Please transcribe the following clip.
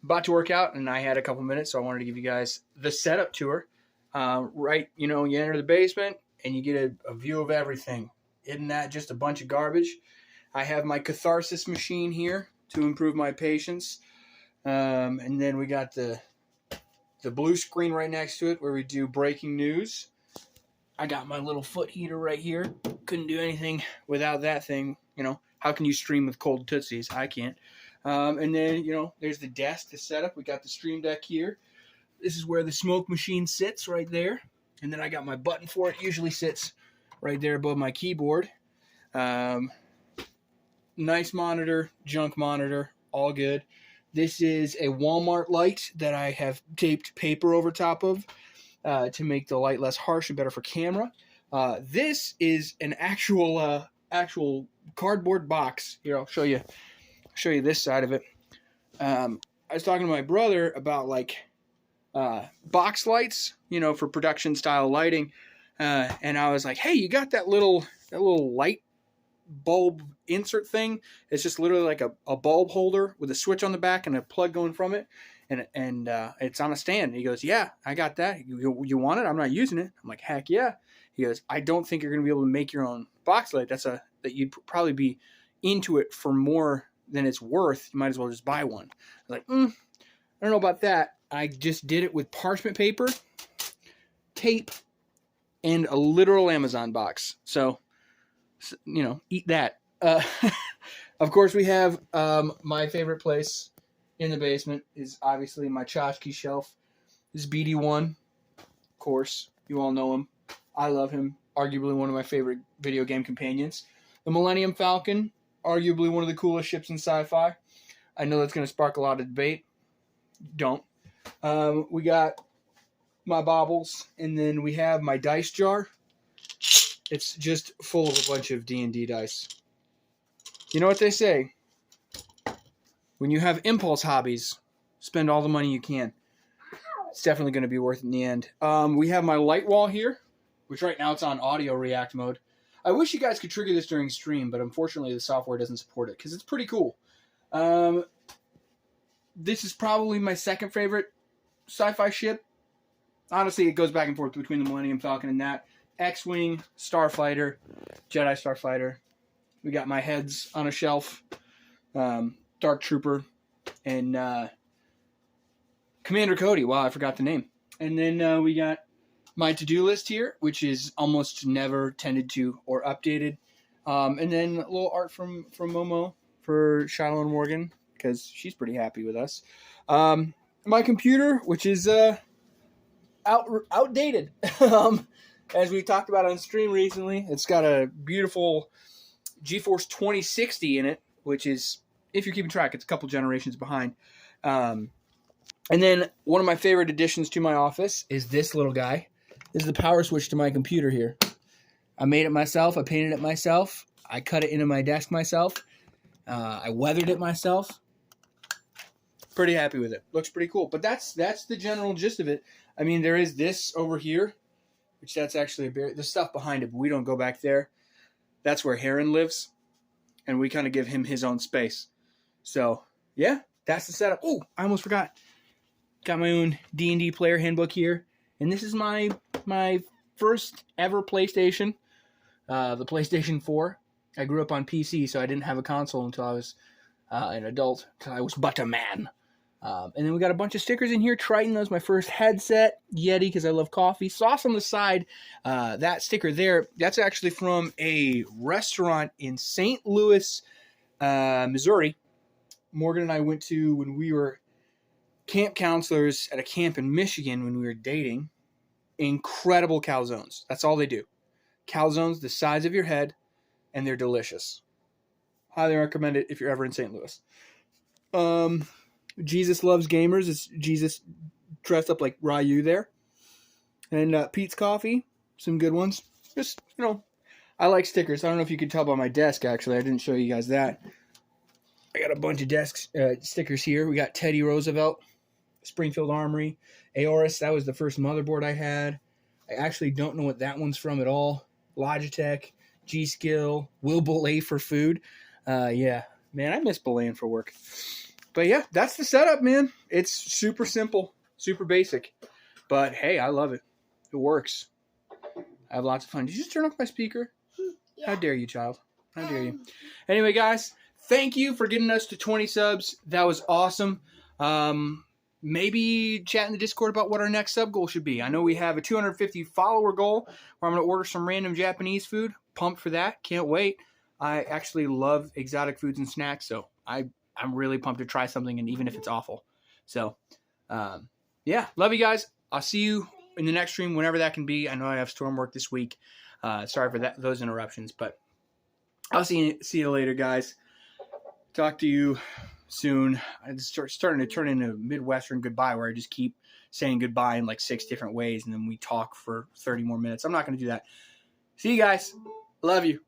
about to work out, and I had a couple minutes, so I wanted to give you guys the setup tour. Right, you know, you enter the basement, and you get a view of everything. Isn't that just a bunch of garbage? I have my Catharsis machine here to improve my patience. And then we got the blue screen right next to it where we do breaking news. I got my little foot heater right here. Couldn't do anything without that thing. You know, how can you stream with cold Tootsies? I can't. And then, you know, there's the desk, the setup. We got the Stream Deck here. This is where the smoke machine sits right there. And then I got my button for it. Usually sits right there above my keyboard. Nice monitor, junk monitor, all good. This is a Walmart light that I have taped paper over top of to make the light less harsh and better for camera. This is an actual cardboard box. Here, I'll show you this side of it. I was talking to my brother about like box lights, you know, for production style lighting, and I was like, "Hey, you got that little light bulb insert thing? It's just literally like a bulb holder with a switch on the back and a plug going from it, and it's on a stand." And he goes, "Yeah, I got that. You want it? I'm not using it." I'm like, "Heck yeah." He goes, "I don't think you're gonna be able to make your own box light. That you'd probably be into it for more than it's worth. You might as well just buy one." I was like, I don't know about that. I just did it with parchment paper, tape, and a literal Amazon box. So, you know, eat that. Of course, we have my favorite place in the basement is obviously my tchotchke shelf. This is BD1, of course. You all know him. I love him. Arguably one of my favorite video game companions. The Millennium Falcon, arguably one of the coolest ships in sci-fi. I know that's going to spark a lot of debate. Don't. We got my baubles, and then we have my dice jar. It's just full of a bunch of D&D dice. You know what they say? When you have impulse hobbies, spend all the money you can. It's definitely going to be worth it in the end. We have my light wall here, which right now it's on audio react mode. I wish you guys could trigger this during stream, but unfortunately the software doesn't support it because it's pretty cool. This is probably my second favorite sci-fi ship. Honestly, it goes back and forth between the Millennium Falcon and that. X-Wing, Starfighter, Jedi Starfighter. We got my heads on a shelf. Dark Trooper, and Commander Cody. Wow, I forgot the name. And then we got my to-do list here, which is almost never tended to or updated. And then a little art from Momo for Shiloh and Morgan, because she's pretty happy with us. My computer, which is outdated. As we talked about on stream recently, it's got a beautiful GeForce 2060 in it, which is, if you're keeping track, it's a couple generations behind. And then one of my favorite additions to my office is this little guy. This is the power switch to my computer here. I made it myself. I painted it myself. I cut it into my desk myself. I weathered it myself. Pretty happy with it. Looks pretty cool. But that's the general gist of it. I mean, there is this over here, which that's actually the stuff behind it, but we don't go back there. That's where Heron lives, and we kind of give him his own space. So, yeah, that's the setup. Oh, I almost forgot. Got my own D&D player handbook here, and this is my first ever PlayStation, the PlayStation 4. I grew up on PC, so I didn't have a console until I was an adult, until I was but a man. And then we got a bunch of stickers in here. Triton, that was my first headset. Yeti, because I love coffee. Sauce on the side, that sticker there, that's actually from a restaurant in St. Louis, Missouri. Morgan and I went to when we were camp counselors at a camp in Michigan when we were dating. Incredible calzones. That's all they do. Calzones the size of your head, and they're delicious. Highly recommend it if you're ever in St. Louis. Jesus Loves Gamers. It's Jesus dressed up like Ryu there. And Pete's Coffee. Some good ones. Just, you know, I like stickers. I don't know if you could tell by my desk, actually. I didn't show you guys that. I got a bunch of stickers here. We got Teddy Roosevelt, Springfield Armory, Aorus. That was the first motherboard I had. I actually don't know what that one's from at all. Logitech, G-Skill, Will Belay for food. Yeah, man, I miss belaying for work. But yeah, that's the setup, man. It's super simple, super basic. But hey, I love it. It works. I have lots of fun. Did you just turn off my speaker? Yeah. How dare you, child? How dare you? Anyway, guys, thank you for getting us to 20 subs. That was awesome. Maybe chat in the Discord about what our next sub goal should be. I know we have a 250 follower goal where I'm going to order some random Japanese food. Pumped for that. Can't wait. I actually love exotic foods and snacks, so I'm really pumped to try something, and even if it's awful. So, yeah, love you guys. I'll see you in the next stream, whenever that can be. I know I have storm work this week. Sorry for those interruptions, but I'll see you later, guys. Talk to you soon. It's starting to turn into a Midwestern goodbye where I just keep saying goodbye in like 6 different ways, and then we talk for 30 more minutes. I'm not going to do that. See you guys. Love you.